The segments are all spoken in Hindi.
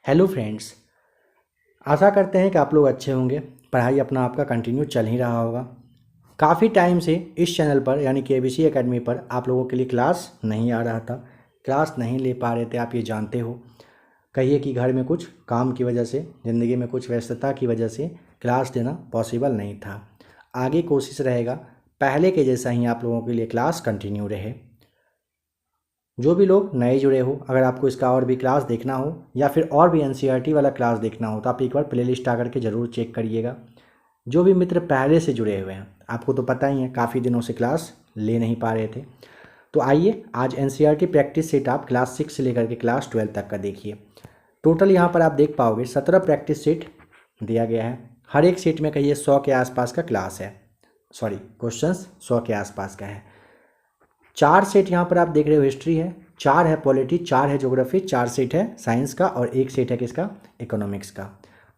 Hello friends. आशा करते हैं कि आप लोग अच्छे होंगे। पढ़ाई अपना आपका कंटिन्यू चल ही रहा होगा। काफ़ी टाइम से इस चैनल पर यानी कि एबीसी एकेडमी पर आप लोगों के लिए क्लास नहीं आ रहा था, क्लास नहीं ले पा रहे थे, आप ये जानते हो। कहिए कि घर में कुछ काम की वजह से, ज़िंदगी में कुछ व्यस्तता की वजह से क्लास देना पॉसिबल नहीं था। आगे कोशिश रहेगा पहले के जैसा ही आप लोगों के लिए क्लास कंटिन्यू रहे। जो भी लोग नए जुड़े हो, अगर आपको इसका और भी क्लास देखना हो या फिर और भी एनसीईआरटी वाला क्लास देखना हो तो आप एक बार प्लेलिस्ट आकर के ज़रूर चेक करिएगा। जो भी मित्र पहले से जुड़े हुए हैं, आपको तो पता ही है काफ़ी दिनों से क्लास ले नहीं पा रहे थे। तो आइए आज एनसीईआरटी प्रैक्टिस सेट आप क्लास 6 से लेकर के क्लास 12 तक का देखिए। टोटल यहाँ पर आप देख पाओगे 17 प्रैक्टिस सेट दिया गया है। हर एक सेट में कहिए 100 के आसपास का क्लास है, सॉरी क्वेश्चंस 100 के आसपास का है। 4 सेट यहाँ पर आप देख रहे हो हिस्ट्री है, 4 है पॉलिटी, 4 है ज्योग्राफी, 4 सेट है साइंस का और 1 सेट है किसका, इकोनॉमिक्स का।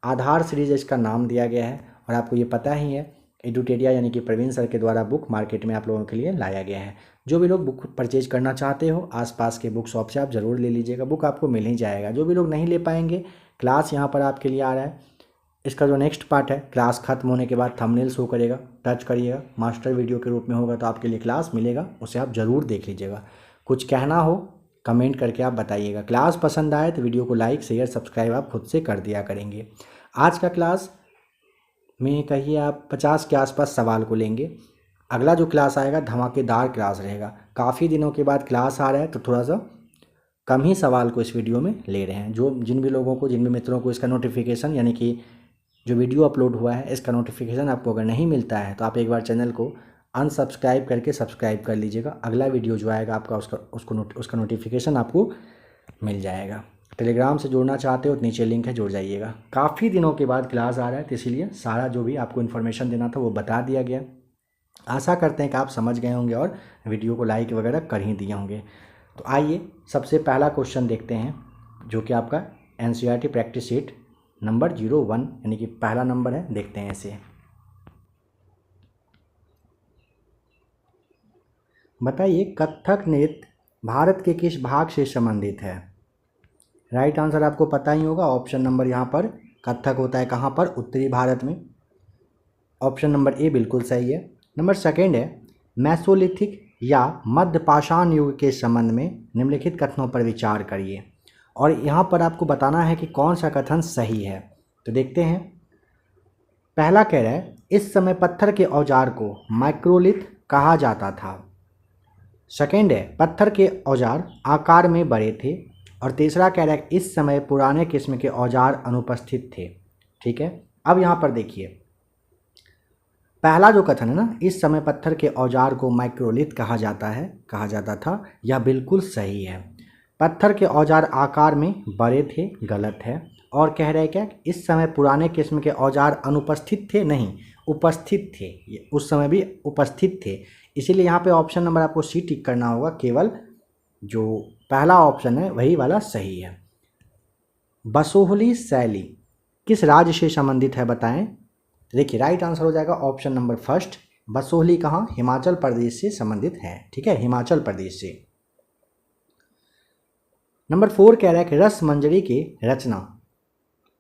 आधार सीरीज इसका नाम दिया गया है और आपको ये पता ही है एडुटेरिया यानी कि प्रवीण सर के द्वारा बुक मार्केट में आप लोगों के लिए लाया गया है। जो भी लोग बुक परचेज करना चाहते हो आसपास के बुक शॉप से आप ज़रूर ले लीजिएगा, बुक आपको मिल ही जाएगा। जो भी लोग नहीं ले पाएंगे, क्लास यहाँ पर आपके लिए आ रहा है। इसका जो नेक्स्ट पार्ट है, क्लास खत्म होने के बाद थंबनेल शो करेगा, टच करिएगा, मास्टर वीडियो के रूप में होगा तो आपके लिए क्लास मिलेगा, उसे आप ज़रूर देख लीजिएगा। कुछ कहना हो कमेंट करके आप बताइएगा। क्लास पसंद आए तो वीडियो को लाइक शेयर सब्सक्राइब आप खुद से कर दिया करेंगे। आज का क्लास में कहिए आप 50 के आसपास सवाल को लेंगे। अगला जो क्लास आएगा धमाकेदार क्लास रहेगा। काफ़ी दिनों के बाद क्लास आ रहा है तो थोड़ा सा कम ही सवाल को इस वीडियो में ले रहे हैं। जो जिन भी लोगों को, जिन भी मित्रों को इसका नोटिफिकेशन यानी कि जो वीडियो अपलोड हुआ है इसका नोटिफिकेशन आपको अगर नहीं मिलता है तो आप एक बार चैनल को अनसब्सक्राइब करके सब्सक्राइब कर लीजिएगा। अगला वीडियो जो आएगा आपका उसका नोटिफिकेशन आपको मिल जाएगा। टेलीग्राम से जुड़ना चाहते हो तो नीचे लिंक है, जुड़ जाइएगा। काफ़ी दिनों के बाद क्लास आ रहा है तो इसीलिए सारा जो भी आपको इन्फॉर्मेशन देना था वो बता दिया गया। आशा करते हैं कि आप समझ गए होंगे और वीडियो को लाइक वगैरह कर ही दिए होंगे। तो आइए सबसे पहला क्वेश्चन देखते हैं जो कि आपका एनसीईआरटी प्रैक्टिस सेट नंबर 01 यानी कि पहला नंबर है। देखते हैं इसे। बताइए कथक नृत्य भारत के किस भाग से संबंधित है। राइट आंसर आपको पता ही होगा। ऑप्शन नंबर यहाँ पर कथक होता है कहाँ पर, उत्तरी भारत में। ऑप्शन नंबर ए बिल्कुल सही है। नंबर सेकेंड है मैसोलिथिक या मध्य पाषाण युग के संबंध में निम्नलिखित कथनों पर विचार करिए। और यहाँ पर आपको बताना है कि कौन सा कथन सही है। तो देखते हैं। पहला कह रहा है इस समय पत्थर के औजार को माइक्रोलिथ कहा जाता था। सेकेंड है पत्थर के औजार आकार में बड़े थे। और तीसरा कह रहा है इस समय पुराने किस्म के औजार अनुपस्थित थे। ठीक है, अब यहाँ पर देखिए पहला जो कथन है ना, इस समय पत्थर के औजार को माइक्रोलिथ कहा जाता था, यह बिल्कुल सही है। पत्थर के औजार आकार में बड़े थे, गलत है। और कह रहे क्या, इस समय पुराने किस्म के औजार अनुपस्थित थे, नहीं उपस्थित थे, उस समय भी उपस्थित थे। इसीलिए यहाँ पे ऑप्शन नंबर आपको सी टिक करना होगा। केवल जो पहला ऑप्शन है वही वाला सही है। बसोहली शैली किस राज्य से संबंधित है बताएं। देखिए राइट आंसर हो जाएगा ऑप्शन नंबर फर्स्ट। बसोहली कहाँ, हिमाचल प्रदेश से संबंधित है। ठीक है, हिमाचल प्रदेश से। नंबर 4 कह रहा है कि रसमंजरी की रचना,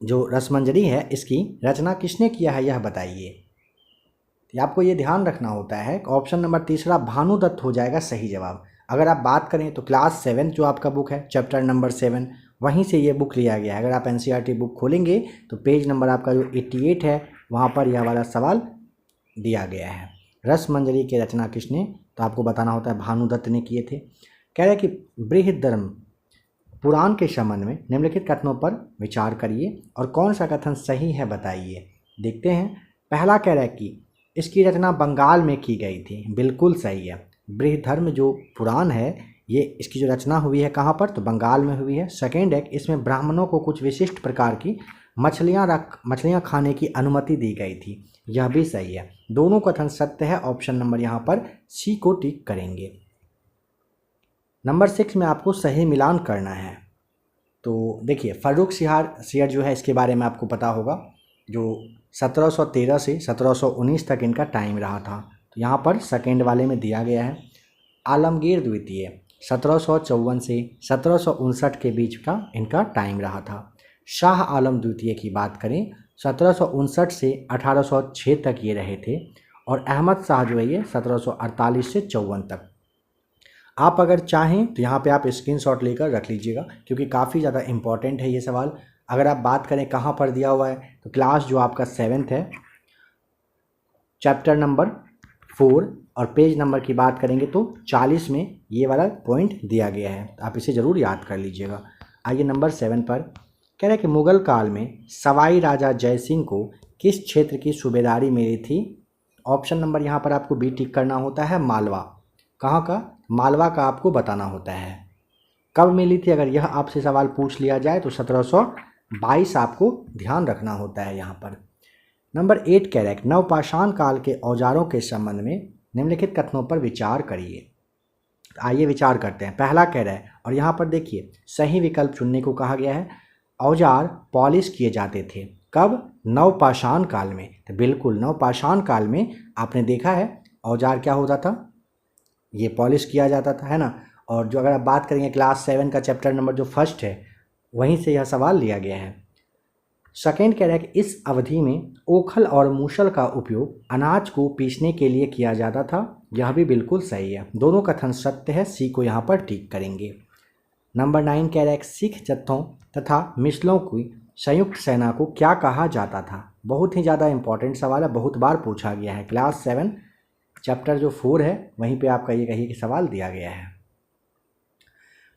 जो रसमंजरी है इसकी रचना किसने किया है यह बताइए। आपको ये ध्यान रखना होता है। ऑप्शन नंबर तीसरा भानुदत्त हो जाएगा सही जवाब। अगर आप बात करें तो क्लास 7 जो आपका बुक है चैप्टर नंबर 7 वहीं से ये बुक लिया गया है। अगर आप एनसीईआरटी बुक खोलेंगे तो पेज नंबर आपका जो 88 है वहाँ पर यह वाला सवाल दिया गया है। रसमंजरी की रचना किसने, तो आपको बताना होता है भानुदत्त ने किए थे। कह रहे कि बृहद्धर्म पुराण के संबंध में निम्नलिखित कथनों पर विचार करिए और कौन सा कथन सही है बताइए। देखते हैं। पहला कह रहा है कि इसकी रचना बंगाल में की गई थी, बिल्कुल सही है। बृहद्धर्म जो पुराण है ये, इसकी जो रचना हुई है कहाँ पर, तो बंगाल में हुई है। सेकेंड है इसमें ब्राह्मणों को कुछ विशिष्ट प्रकार की मछलियाँ खाने की अनुमति दी गई थी, यह भी सही है। दोनों कथन सत्य है। ऑप्शन नंबर यहाँ पर सी को टिक करेंगे। नंबर 6 में आपको सही मिलान करना है। तो देखिए फर्रुख सियार जो है इसके बारे में आपको पता होगा, जो 1713 से 1719 तक इनका टाइम रहा था। तो यहाँ पर सेकेंड वाले में दिया गया है। आलमगीर द्वितीय 1754 से 1759 के बीच का इनका टाइम रहा था। शाह आलम द्वितीय की बात करें 1759 से 1806 तक ये रहे थे, और अहमद शाह जो है ये 1748 से 54 तक। आप अगर चाहें तो यहाँ पे आप स्क्रीनशॉट लेकर रख लीजिएगा, क्योंकि काफ़ी ज़्यादा इम्पॉर्टेंट है ये सवाल। अगर आप बात करें कहाँ पर दिया हुआ है, तो क्लास जो आपका 7th है, चैप्टर नंबर 4 और पेज नंबर की बात करेंगे तो 40 में ये वाला पॉइंट दिया गया है, आप इसे ज़रूर याद कर लीजिएगा। आइए नंबर 7 पर कह रहे हैं कि मुग़ल काल में सवाई राजा जय सिंह को किस क्षेत्र की सूबेदारी मिली थी। ऑप्शन नंबर यहाँ पर आपको बी टिक करना होता है, मालवा। कहाँ का? मालवा का आपको बताना होता है। कब मिली थी अगर यह आपसे सवाल पूछ लिया जाए तो 1722 आपको ध्यान रखना होता है यहाँ पर। नंबर 8 कह रहा है नवपाषाण काल के औजारों के संबंध में निम्नलिखित कथनों पर विचार करिए। आइए विचार करते हैं। पहला कह रहा है, और यहाँ पर देखिए सही विकल्प चुनने को कहा गया है, औजार पॉलिश किए जाते थे। कब? नवपाषाण काल में। तो बिल्कुल नवपाषाण काल में आपने देखा है औजार क्या होता था, ये पॉलिश किया जाता था, है ना। और जो अगर आप बात करेंगे क्लास 7 का चैप्टर नंबर जो फर्स्ट है, वहीं से यह सवाल लिया गया है। सेकेंड कह रहा है कि इस अवधि में ओखल और मूसल का उपयोग अनाज को पीसने के लिए किया जाता था। यह भी बिल्कुल सही है, दोनों कथन सत्य है, सी को यहाँ पर टिक करेंगे। नंबर 9 कह रहा है सिख जत्थों तथा मिसलों की संयुक्त सेना को क्या कहा जाता था। बहुत ही ज़्यादा इंपॉर्टेंट सवाल है, बहुत बार पूछा गया है। क्लास 7 चैप्टर जो 4 है वहीं पे आपका ये कहिए कि सवाल दिया गया है।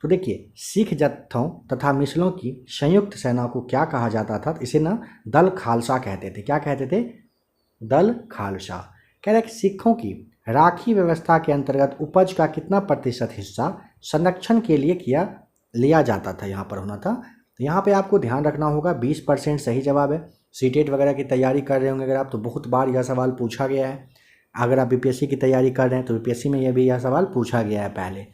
तो देखिए सिख जत्थों तथा मिसलों की संयुक्त सेना को क्या कहा जाता था, इसे ना दल खालसा कहते थे। क्या कहते थे? दल खालसा। कह रहे कि सिखों की राखी व्यवस्था के अंतर्गत उपज का कितना प्रतिशत हिस्सा संरक्षण के लिए लिया जाता था, यहाँ पर होना था। तो यहाँ पे आपको ध्यान रखना होगा 20% सही जवाब है। सीटेट वगैरह की तैयारी कर रहे होंगे अगर आप, तो बहुत बार यह सवाल पूछा गया है। अगर आप बीपीएससी की तैयारी कर रहे हैं तो बीपीएससी में यह सवाल पूछा गया है पहले।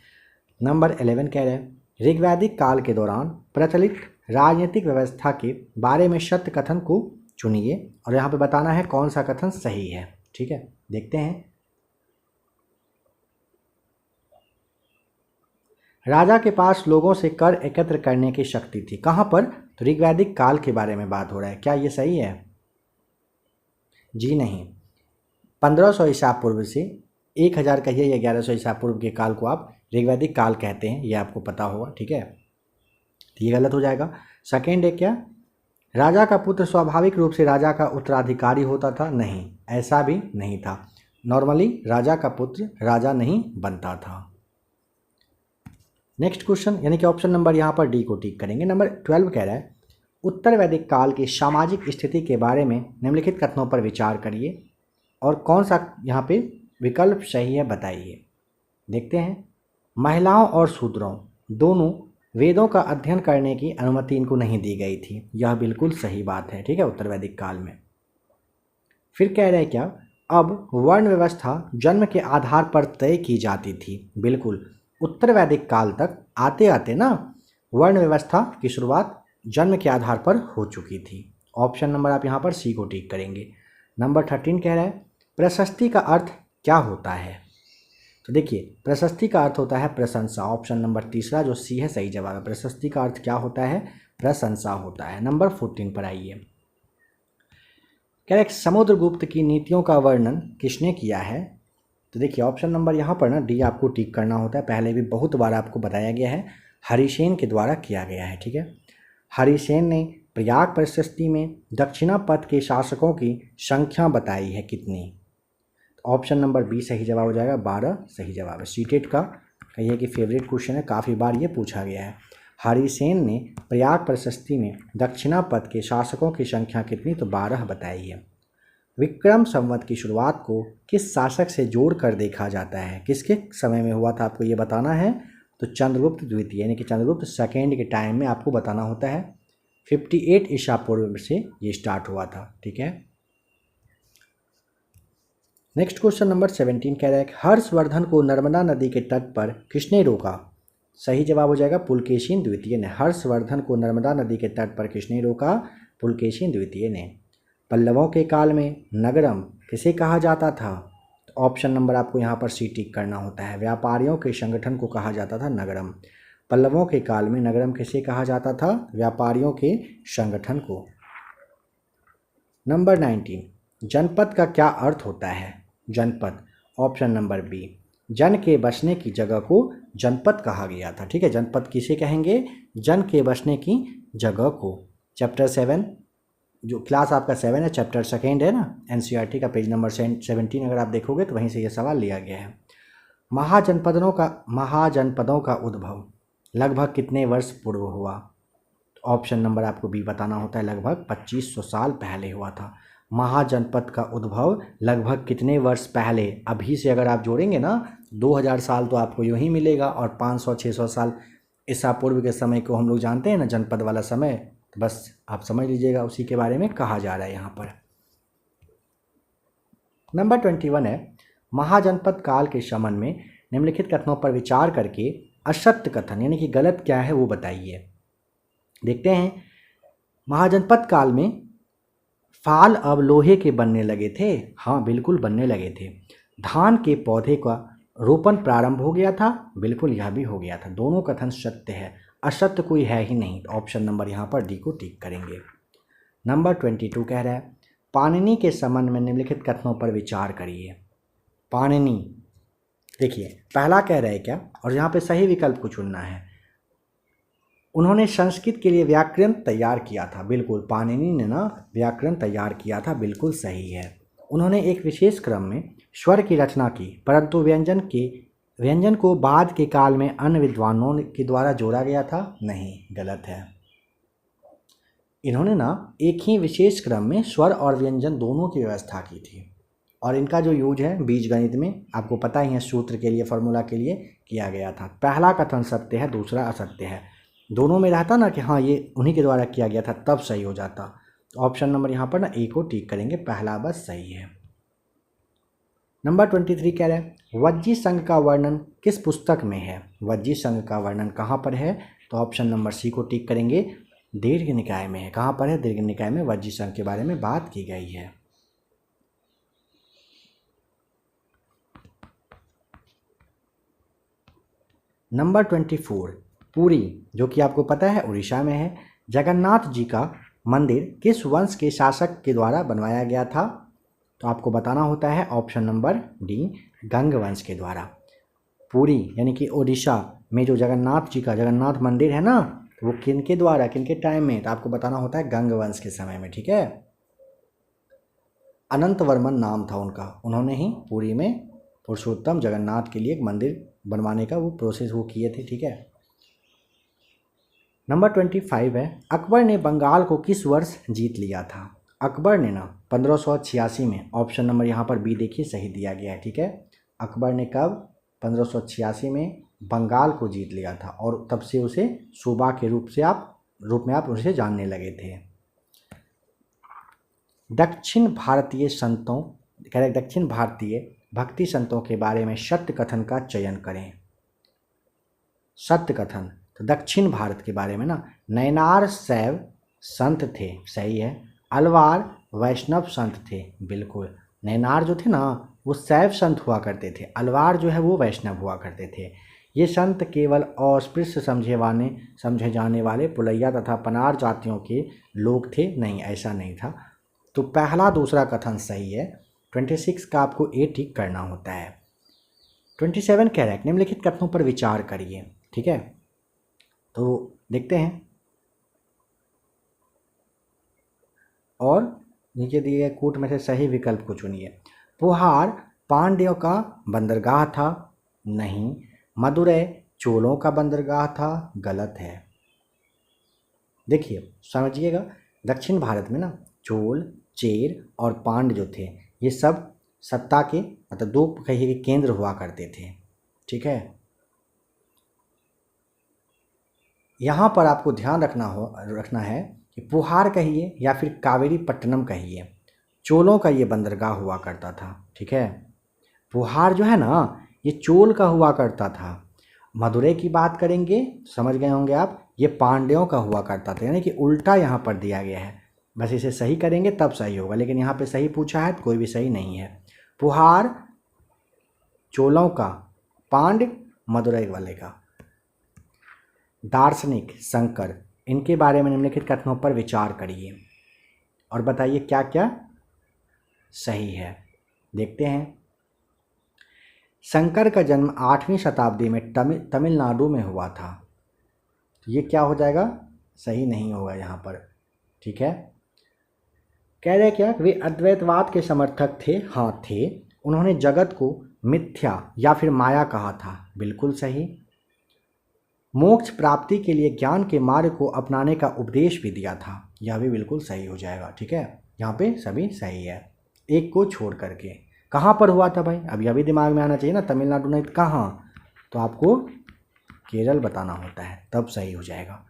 नंबर 11 कह रहे हैं ऋग्वैदिक काल के दौरान प्रचलित राजनीतिक व्यवस्था के बारे में सत्य कथन को चुनिए, और यहाँ पे बताना है कौन सा कथन सही है। ठीक है, देखते हैं। राजा के पास लोगों से कर एकत्र करने की शक्ति थी। कहाँ पर? तो ऋग्वैदिक काल के बारे में बात हो रहा है। क्या ये सही है? जी नहीं। 1500 ईसा पूर्व से 1000 कहिए या 1100 ईसा पूर्व के काल को आप ऋग्वैदिक काल कहते हैं, ये आपको पता होगा। ठीक है, तो ये गलत हो जाएगा। सेकेंड है क्या? राजा का पुत्र स्वाभाविक रूप से राजा का उत्तराधिकारी होता था। नहीं, ऐसा भी नहीं था। नॉर्मली राजा का पुत्र राजा नहीं बनता था। नेक्स्ट क्वेश्चन, यानी कि ऑप्शन नंबर यहाँ पर डी को टिक करेंगे। नंबर 12 कह रहा है उत्तर वैदिक काल की सामाजिक स्थिति के बारे में निम्नलिखित कथनों पर विचार करिए, और कौन सा यहाँ पे विकल्प सही है बताइए। देखते हैं। महिलाओं और शूद्रों दोनों वेदों का अध्ययन करने की अनुमति इनको नहीं दी गई थी। यह बिल्कुल सही बात है। ठीक है, उत्तर वैदिक काल में। फिर कह रहे हैं क्या अब वर्ण व्यवस्था जन्म के आधार पर तय की जाती थी। बिल्कुल, उत्तर वैदिक काल तक आते आते ना वर्ण व्यवस्था की शुरुआत जन्म के आधार पर हो चुकी थी। ऑप्शन नंबर आप यहाँ पर सी को टिक करेंगे। नंबर 13 कह रहा है प्रशस्ति का अर्थ क्या होता है। तो देखिए प्रशस्ति का अर्थ होता है प्रशंसा। ऑप्शन नंबर तीसरा जो सी है सही जवाब है। प्रशस्ति का अर्थ क्या होता है? प्रशंसा होता है। नंबर 14 पर आइए। कह रहे समुद्रगुप्त की नीतियों का वर्णन किसने किया है। तो देखिए ऑप्शन नंबर यहाँ पर ना डी आपको टिक करना होता है। पहले भी बहुत बार आपको बताया गया है, हरिसेन के द्वारा किया गया है। ठीक है, हरिसेन ने प्रयाग प्रशस्ति में दक्षिणापथ के शासकों की संख्या बताई है कितनी। ऑप्शन नंबर बी सही जवाब हो जाएगा, 12 सही जवाब है। सीटेट का कहिए कि फेवरेट क्वेश्चन है, काफ़ी बार ये पूछा गया है। हरिसेन ने प्रयाग प्रशस्ति में दक्षिणापथ के शासकों की संख्या कितनी, तो 12 बताई है। विक्रम संवत की शुरुआत को किस शासक से जोड़कर देखा जाता है, किसके समय में हुआ था आपको ये बताना है। तो चंद्रगुप्त द्वितीय यानी कि चंद्रगुप्त सेकेंड के टाइम में आपको बताना होता है। 58 ईसा पूर्व से ये स्टार्ट हुआ था। ठीक है, नेक्स्ट क्वेश्चन नंबर 17 कह रहा है हर्षवर्धन को नर्मदा नदी के तट पर किसने रोका। सही जवाब हो जाएगा पुलकेशिन द्वितीय ने। हर्षवर्धन को नर्मदा नदी के तट पर किसने रोका? पुलकेशिन द्वितीय ने। पल्लवों के काल में नगरम किसे कहा जाता था। तो ऑप्शन नंबर आपको यहाँ पर सी टिक करना होता है। व्यापारियों के संगठन को कहा जाता था नगरम। पल्लवों के काल में नगरम किसे कहा जाता था? व्यापारियों के संगठन को। नंबर 19, जनपद का क्या अर्थ होता है? जनपद, ऑप्शन नंबर बी, जन के बसने की जगह को जनपद कहा गया था। ठीक है, जनपद किसे कहेंगे? जन के बसने की जगह को। चैप्टर 7, जो क्लास आपका 7 है, चैप्टर 2 है ना, एनसीईआरटी का पेज नंबर 17 अगर आप देखोगे तो वहीं से ये सवाल लिया गया है। महाजनपदों का उद्भव लगभग कितने वर्ष पूर्व हुआ? ऑप्शन नंबर आपको बी बताना होता है, लगभग 2500 साल पहले हुआ था। महाजनपद का उद्भव लगभग कितने वर्ष पहले? अभी से अगर आप जोड़ेंगे ना 2000 साल तो आपको यूँ ही मिलेगा, और 500-600 साल ईसा पूर्व के समय को हम लोग जानते हैं ना, जनपद वाला समय, तो बस आप समझ लीजिएगा उसी के बारे में कहा जा रहा है यहाँ पर। नंबर 21 है, महाजनपद काल के संबंध में निम्नलिखित कथनों पर विचार करके असत्य कथन यानी कि गलत क्या है वो बताइए। देखते हैं, महाजनपद काल में फाल अब लोहे के बनने लगे थे। हाँ, बिल्कुल बनने लगे थे। धान के पौधे का रोपण प्रारंभ हो गया था। बिल्कुल, यह भी हो गया था। दोनों कथन सत्य है, असत्य कोई है ही नहीं। ऑप्शन नंबर यहाँ पर डी को टिक करेंगे। नंबर 22 कह रहा है, पाणिनि के संबंध में निम्नलिखित कथनों पर विचार करिए। पाणिनि, देखिए पहला कह रहे हैं क्या, और यहाँ पे सही विकल्प को चुनना है। उन्होंने संस्कृत के लिए व्याकरण तैयार किया था। बिल्कुल, पाणिनि ने ना व्याकरण तैयार किया था, बिल्कुल सही है। उन्होंने एक विशेष क्रम में स्वर की रचना की, परंतु व्यंजन को बाद के काल में अन्य विद्वानों के द्वारा जोड़ा गया था। नहीं, गलत है। इन्होंने ना एक ही विशेष क्रम में स्वर और व्यंजन दोनों की व्यवस्था की थी, और इनका जो यूज है बीजगणित में आपको पता ही है, सूत्र के लिए, फॉर्मूला के लिए किया गया था। पहला कथन सत्य है, दूसरा असत्य है। दोनों में रहता ना कि हाँ ये उन्हीं के द्वारा किया गया था, तब सही हो जाता। तो ऑप्शन नंबर यहाँ पर ना ए को टिक करेंगे, पहला बस सही है। नंबर 23 कह रहे हैं, वज्जी संघ का वर्णन किस पुस्तक में है? वज्जी संघ का वर्णन कहाँ पर है? तो ऑप्शन नंबर सी को टिक करेंगे, दीर्घ निकाय में है। कहाँ पर है? दीर्घ निकाय में वज्जी संघ के बारे में बात की गई है। नंबर 24, पुरी, जो कि आपको पता है उड़ीसा में है, जगन्नाथ जी का मंदिर किस वंश के शासक के द्वारा बनवाया गया था? तो आपको बताना होता है ऑप्शन नंबर डी, गंग वंश के द्वारा। पुरी यानी कि उड़ीसा में जो जगन्नाथ जी का जगन्नाथ मंदिर है ना, वो किन के द्वारा, किन के टाइम में? तो आपको बताना होता है गंग वंश के समय में। ठीक है, अनंत वर्मन नाम था उनका, उन्होंने ही पुरी में पुरुषोत्तम जगन्नाथ के लिए एक मंदिर बनवाने का वो प्रोसेस वो किए थे। ठीक है। नंबर 25 है, अकबर ने बंगाल को किस वर्ष जीत लिया था? अकबर ने ना 1586 में। ऑप्शन नंबर यहाँ पर बी देखिए सही दिया गया है। ठीक है, अकबर ने कब? 1586 में बंगाल को जीत लिया था, और तब से उसे सूबा के रूप में आप उसे जानने लगे थे। दक्षिण भारतीय भक्ति संतों के बारे में सत्य कथन का चयन करें। सत्य कथन, तो दक्षिण भारत के बारे में ना, नैनार शैव संत थे, सही है। अलवार वैष्णव संत थे, बिल्कुल। नैनार जो थे ना वो शैव संत हुआ करते थे, अलवार जो है वो वैष्णव हुआ करते थे। ये संत केवल अस्पृश्य समझे जाने वाले पुलैया तथा पनार जातियों के लोग थे, नहीं ऐसा नहीं था। तो पहला दूसरा कथन सही है। 26 का आपको ए टिक करना होता है। 27 कह रहा है, निम्नलिखित कथनों पर विचार करिए। ठीक है, तो देखते हैं, और नीचे दिए गए कूट में से सही विकल्प को चुनिए। पुहार पांड्यों का बंदरगाह था, नहीं। मदुरै चोलों का बंदरगाह था, गलत है। देखिए समझिएगा, दक्षिण भारत में ना चोल, चेर और पांड्य जो थे ये सब सत्ता के मतलब दो कहिए के केंद्र हुआ करते थे। ठीक है, यहाँ पर आपको ध्यान रखना है कि पुहार कहिए या फिर कावेरी पट्टनम कहिए, चोलों का ये बंदरगाह हुआ करता था। ठीक है, पुहार जो है ना ये चोल का हुआ करता था। मदुरै की बात करेंगे, समझ गए होंगे आप, ये पांड्यों का हुआ करता था, यानी कि उल्टा यहाँ पर दिया गया है। बस इसे सही करेंगे तब सही होगा, लेकिन यहाँ पे सही पूछा है तो कोई भी सही नहीं है। पुहार चोलों का, पांड्य मदुरै वाले का। दार्शनिक शंकर, इनके बारे में निम्नलिखित कथनों पर विचार करिए और बताइए क्या क्या सही है। देखते हैं। शंकर का जन्म 8वीं शताब्दी में तमिलनाडु में हुआ था। ये क्या हो जाएगा, सही नहीं होगा यहाँ पर, ठीक है। कह रहे क्या, वे अद्वैतवाद के समर्थक थे, हाँ थे। उन्होंने जगत को मिथ्या या फिर माया कहा था, बिल्कुल सही। मोक्ष प्राप्ति के लिए ज्ञान के मार्ग को अपनाने का उपदेश भी दिया था, यह भी बिल्कुल सही हो जाएगा, ठीक है। यहाँ पे सभी सही है, एक को छोड़ करके। कहाँ पर हुआ था भाई, अब यह भी दिमाग में आना चाहिए ना, तमिलनाडु नहीं तो कहाँ, तो आपको केरल बताना होता है, तब सही हो जाएगा।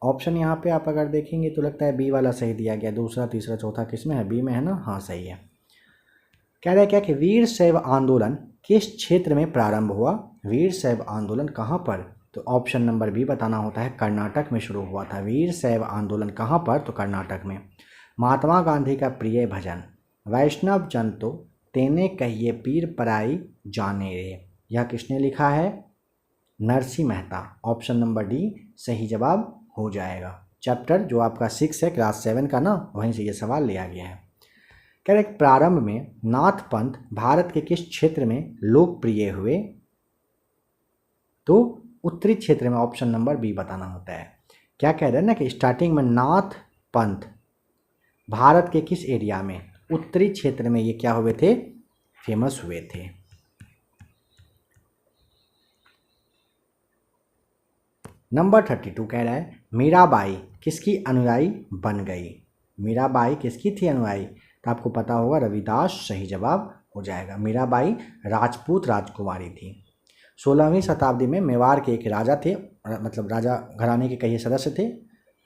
ऑप्शन यहाँ पे आप अगर देखेंगे तो लगता है बी वाला सही दिया गया, दूसरा तीसरा चौथा किस में है, बी में है ना, हाँ सही है। कह रहा है क्या कि वीर शैव आंदोलन किस क्षेत्र में प्रारंभ हुआ। वीर शैव आंदोलन कहाँ पर, तो ऑप्शन नंबर बी बताना होता है, कर्नाटक में शुरू हुआ था। वीर शैव आंदोलन कहाँ पर, तो कर्नाटक में। महात्मा गांधी का प्रिय भजन, वैष्णव जन तो तेने कहिए पीर पराई जाने रे, यह किसने लिखा है, Narsinh Mehta. Option number D सही जवाब हो जाएगा। चैप्टर जो आपका 6 है क्लास 7 का ना, वहीं से ये सवाल लिया गया है। कह रहे प्रारंभ में नाथ पंथ भारत के किस क्षेत्र में लोकप्रिय हुए, तो उत्तरी क्षेत्र में, ऑप्शन नंबर बी बताना होता है। क्या कह रहे हैं ना कि स्टार्टिंग में नाथ पंथ भारत के किस एरिया में, उत्तरी क्षेत्र में ये क्या हुए थे, फेमस हुए थे। नंबर 32 कह रहा है मीराबाई किसकी अनुयायी बन गई। मीराबाई किसकी थी अनुयायी, तो आपको पता होगा रविदास, सही जवाब हो जाएगा। मीराबाई राजपूत राजकुमारी थी। 16वीं शताब्दी में मेवाड़ के एक राजा थे, मतलब राजा घराने के कई सदस्य थे,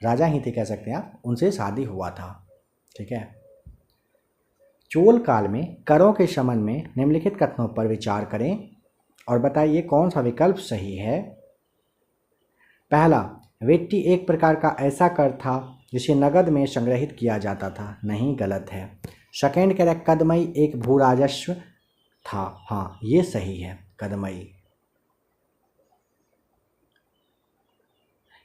राजा ही थे कह सकते हैं आप, उनसे शादी हुआ था, ठीक है। चोल काल में करों के शमन में निम्नलिखित कथनों पर विचार करें और बताइए कौन सा विकल्प सही है। पहला, वेट्टी एक प्रकार का ऐसा कर था जिसे नगद में संग्रहित किया जाता था, नहीं, गलत है। सेकेंड कह रहा है कदमई एक भू राजस्व था, हाँ ये सही है, कदमई।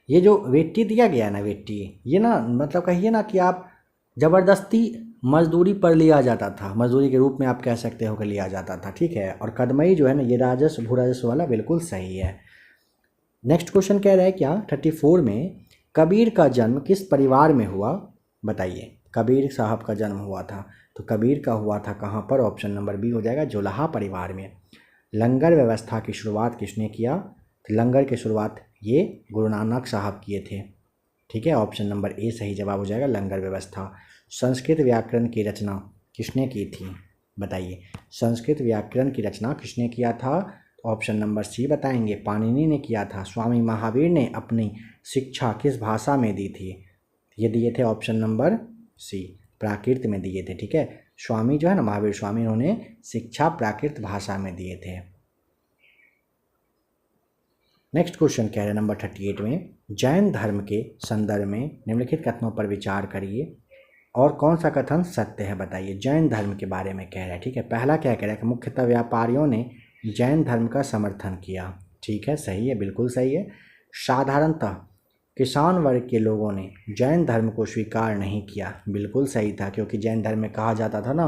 ये जो वेट्टी दिया गया है ना, वेट्टी ये ना मतलब कहिए ना कि आप ज़बरदस्ती मजदूरी पर लिया जाता था, मजदूरी के रूप में आप कह सकते हो कि लिया जाता था, ठीक है। और कदमई जो है ना, ये राजस्व भू राजस्व वाला बिल्कुल सही है। नेक्स्ट क्वेश्चन कह रहा है क्या 34 में कबीर का जन्म किस परिवार में हुआ, बताइए। कबीर साहब का जन्म हुआ था, तो कबीर का हुआ था कहाँ पर, ऑप्शन नंबर बी हो जाएगा, जोलाहा परिवार में। लंगर व्यवस्था की शुरुआत किसने किया, तो लंगर की शुरुआत ये गुरु नानक साहब किए थे, ठीक है। ऑप्शन नंबर ए सही जवाब हो जाएगा, लंगर व्यवस्था। संस्कृत व्याकरण की रचना किसने की थी, बताइए। संस्कृत व्याकरण की रचना किसने किया था, ऑप्शन नंबर सी बताएंगे, पाणिनि ने किया था। स्वामी महावीर ने अपनी शिक्षा किस भाषा में दी थी, ये दिए थे ऑप्शन नंबर सी, प्राकृत में दिए थे, ठीक है। स्वामी जो है ना, महावीर स्वामी, उन्होंने शिक्षा प्राकृत भाषा में दिए थे। नेक्स्ट क्वेश्चन कह रहे हैं नंबर 38 में जैन धर्म के संदर्भ में निम्नलिखित कथनों पर विचार करिए और कौन सा कथन सत्य है, बताइए। जैन धर्म के बारे में कह रहा है, ठीक है। पहला क्या कह रहा है कि मुख्यतः व्यापारियों ने जैन धर्म का समर्थन किया, ठीक है, सही है, बिल्कुल सही है। साधारणतः किसान वर्ग के लोगों ने जैन धर्म को स्वीकार नहीं किया, बिल्कुल सही था, क्योंकि जैन धर्म में कहा जाता था ना,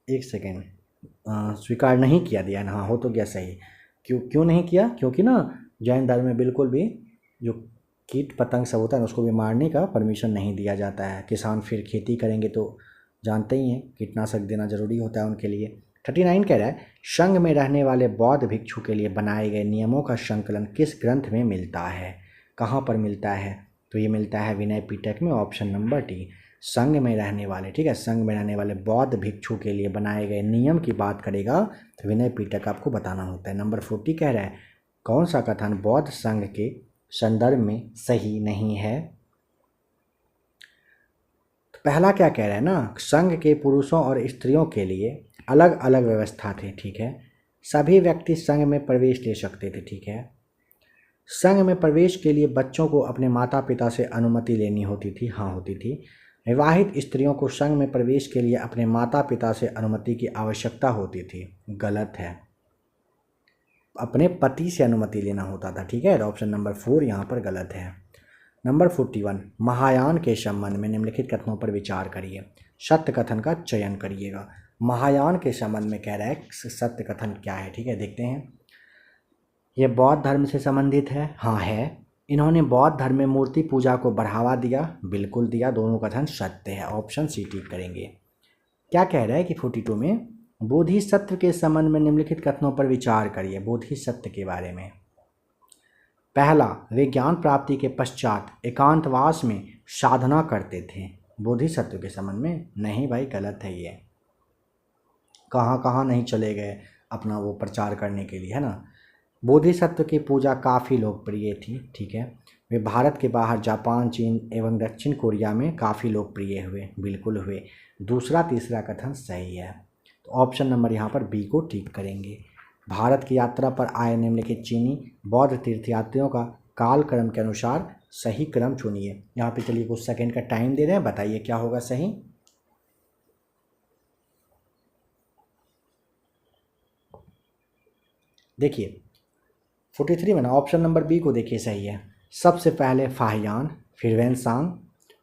एक सेकेंड, स्वीकार नहीं किया दिया ना, हाँ हो तो गया सही। क्यों नहीं किया, क्योंकि ना जैन धर्म में बिल्कुल भी जो कीट पतंग सब होता है उसको भी मारने का परमिशन नहीं दिया जाता है। किसान फिर खेती करेंगे तो जानते ही हैं कीटनाशक देना ज़रूरी होता है उनके लिए। 39 कह रहा है संघ में रहने वाले बौद्ध भिक्षु के लिए बनाए गए नियमों का संकलन किस ग्रंथ में मिलता है, कहाँ पर मिलता है, तो ये मिलता है विनय पिटक में, ऑप्शन नंबर डी। संघ में रहने वाले, ठीक है, संघ में रहने वाले बौद्ध भिक्षु के लिए बनाए गए नियम की बात करेगा तो विनय पिटक आपको बताना होता है। नंबर 40 कह रहा है कौन सा कथन बौद्ध संघ के संदर्भ में सही नहीं है। तो पहला क्या कह रहा है ना, संघ के पुरुषों और स्त्रियों के लिए अलग अलग व्यवस्था थे, ठीक है। सभी व्यक्ति संघ में प्रवेश ले सकते थे, ठीक है। संघ में प्रवेश के लिए बच्चों को अपने माता पिता से अनुमति लेनी होती थी, हाँ होती थी। विवाहित स्त्रियों को संघ में प्रवेश के लिए अपने माता पिता से अनुमति की आवश्यकता होती थी, गलत है। अपने पति से अनुमति लेना होता था। ठीक है, ऑप्शन नंबर 4 यहाँ पर गलत है। नंबर 41, महायान के संबंध में निम्नलिखित कथनों पर विचार करिए। सत्य कथन का चयन करिएगा। महायान के संबंध में कह रहा है सत्य कथन क्या है। ठीक है, देखते हैं। ये बौद्ध धर्म से संबंधित है। हाँ है। इन्होंने बौद्ध धर्म में मूर्ति पूजा को बढ़ावा दिया। बिल्कुल दिया। दोनों कथन सत्य है। ऑप्शन सी टिक करेंगे। क्या कह रहा है कि 42 में बोधिसत्व के संबंध में निम्नलिखित कथनों पर विचार करिए। बोधिसत्व के बारे में। पहला, वे ज्ञान प्राप्ति के पश्चात एकांतवास में साधना करते थे। बोधिसत्व के संबंध में नहीं भाई, गलत है ये। कहाँ कहाँ नहीं चले गए अपना वो प्रचार करने के लिए, है ना। बोधिसत्व की पूजा काफ़ी लोकप्रिय थी। ठीक है, वे भारत के बाहर जापान, चीन एवं दक्षिण कोरिया में काफ़ी लोकप्रिय हुए। बिल्कुल हुए। दूसरा तीसरा कथन सही है। तो ऑप्शन नंबर यहाँ पर बी को ठीक करेंगे। भारत की यात्रा पर आए निम्नलिखित चीनी बौद्ध तीर्थयात्रियों का काल क्रम के अनुसार सही क्रम चुनिए। यहाँ पे चलिए कुछ सेकंड का टाइम दे रहे हैं, बताइए क्या होगा सही। देखिए 43 में ना ऑप्शन नंबर बी को देखिए सही है। सबसे पहले फाहियान, फिर वैनसांग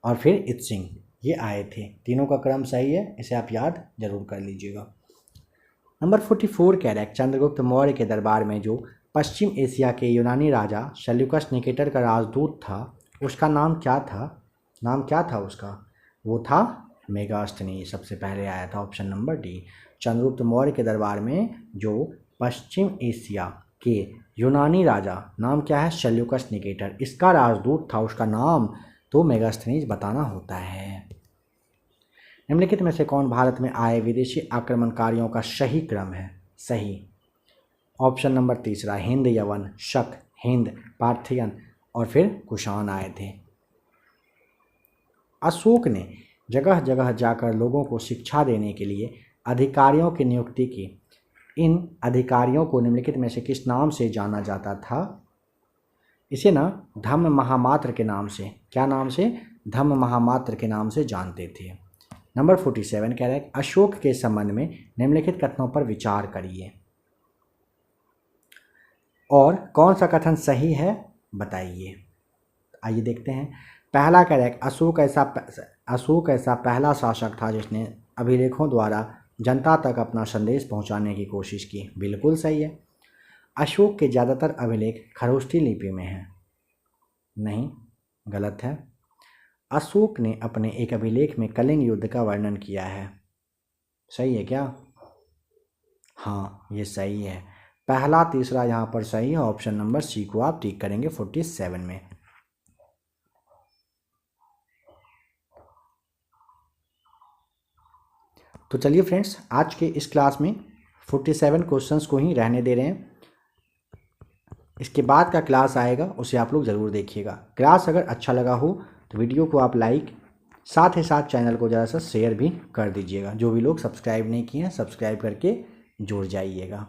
और फिर इत्सिंग, ये आए थे। तीनों का क्रम सही है, इसे आप याद जरूर कर लीजिएगा। नंबर 44 कह रहा है चंद्रगुप्त मौर्य के दरबार में जो पश्चिम एशिया के यूनानी राजा सेल्यूकस निकेटर का राजदूत था, उसका नाम क्या था। नाम क्या था उसका। वो था मेगास्थनीज। सबसे पहले आया था option number D. Chandragupta Maurya के दरबार में जो पश्चिम एशिया के यूनानी राजा, नाम क्या है, सेल्यूकस निकेटर, इसका राजदूत था, उसका नाम तो मेगास्थनीज बताना होता है। निम्नलिखित में से कौन भारत में आए विदेशी आक्रमणकारियों का सही क्रम है। सही ऑप्शन नंबर तीसरा, हिंद, यवन, शक, हिंद, पार्थियन और फिर कुषाण आए थे। अशोक ने जगह जगह जाकर लोगों को शिक्षा देने के लिए अधिकारियों की नियुक्ति की। इन अधिकारियों को निम्नलिखित में से किस नाम से जाना जाता था। इसे ना धम्म महामात्र के नाम से, क्या नाम से, धम्म महामात्र के नाम से जानते थे। नंबर 47 कह रहा है अशोक के संबंध में निम्नलिखित कथनों पर विचार करिए और कौन सा कथन सही है बताइए। आइए देखते हैं। पहला कह रहा है अशोक ऐसा पहला शासक था जिसने अभिलेखों द्वारा जनता तक अपना संदेश पहुंचाने की कोशिश की। बिल्कुल सही है। अशोक के ज़्यादातर अभिलेख खरोष्ठी लिपि में हैं। नहीं, गलत है। अशोक ने अपने एक अभिलेख में कलिंग युद्ध का वर्णन किया है। सही है क्या। हाँ, ये सही है। पहला तीसरा यहाँ पर सही है। ऑप्शन नंबर सी को आप टिक करेंगे 47 में। तो चलिए फ्रेंड्स, आज के इस क्लास में 47 क्वेश्चंस को ही रहने दे रहे हैं। इसके बाद का क्लास आएगा, उसे आप लोग ज़रूर देखिएगा। क्लास अगर अच्छा लगा हो तो वीडियो को आप लाइक, साथ ही साथ चैनल को ज़रा सा शेयर भी कर दीजिएगा। जो भी लोग सब्सक्राइब नहीं किए हैं, सब्सक्राइब करके जुड़ जाइएगा।